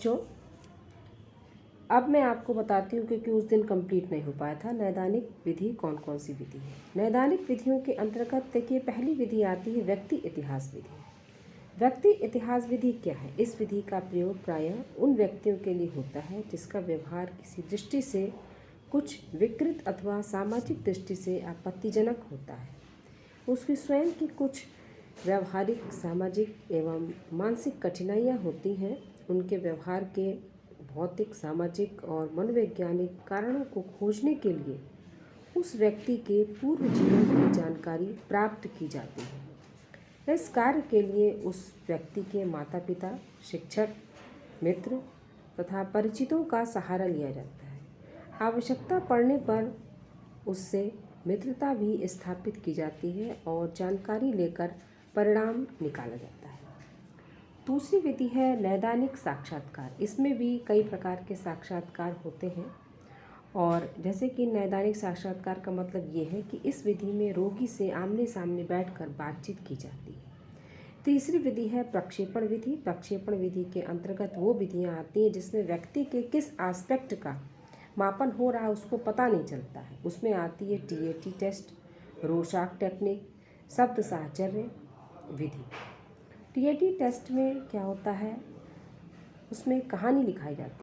बच्चों, अब मैं आपको बताती हूँ क्योंकि उस दिन कंप्लीट नहीं हो पाया था। नैदानिक विधि कौन कौन सी विधि है। नैदानिक विधियों के अंतर्गत देखिए, पहली विधि आती है व्यक्ति इतिहास विधि। व्यक्ति इतिहास विधि क्या है? इस विधि का प्रयोग प्रायः उन व्यक्तियों के लिए होता है जिसका व्यवहार किसी दृष्टि से कुछ विकृत अथवा सामाजिक दृष्टि से आपत्तिजनक होता है। उसकी स्वयं की कुछ व्यावहारिक, सामाजिक एवं मानसिक कठिनाइयाँ होती हैं। उनके व्यवहार के भौतिक, सामाजिक और मनोवैज्ञानिक कारणों को खोजने के लिए उस व्यक्ति के पूर्व जीवन की जानकारी प्राप्त की जाती है। इस कार्य के लिए उस व्यक्ति के माता पिता, शिक्षक, मित्र तथा परिचितों का सहारा लिया जाता है। आवश्यकता पड़ने पर उससे मित्रता भी स्थापित की जाती है और जानकारी लेकर परिणाम निकाला जाता है। दूसरी विधि है नैदानिक साक्षात्कार। इसमें भी कई प्रकार के साक्षात्कार होते हैं और जैसे कि नैदानिक साक्षात्कार का मतलब ये है कि इस विधि में रोगी से आमने सामने बैठकर बातचीत की जाती है। तीसरी विधि है प्रक्षेपण विधि। प्रक्षेपण विधि के अंतर्गत वो विधियाँ आती हैं जिसमें व्यक्ति के किस एस्पेक्ट का मापन हो रहा है उसको पता नहीं चलता है। उसमें आती है टीएटी टेस्ट, रोशाक टेक्निक, शब्द साहचर्य विधि। टीएटी टेस्ट में क्या होता है, उसमें कहानी लिखाई जाती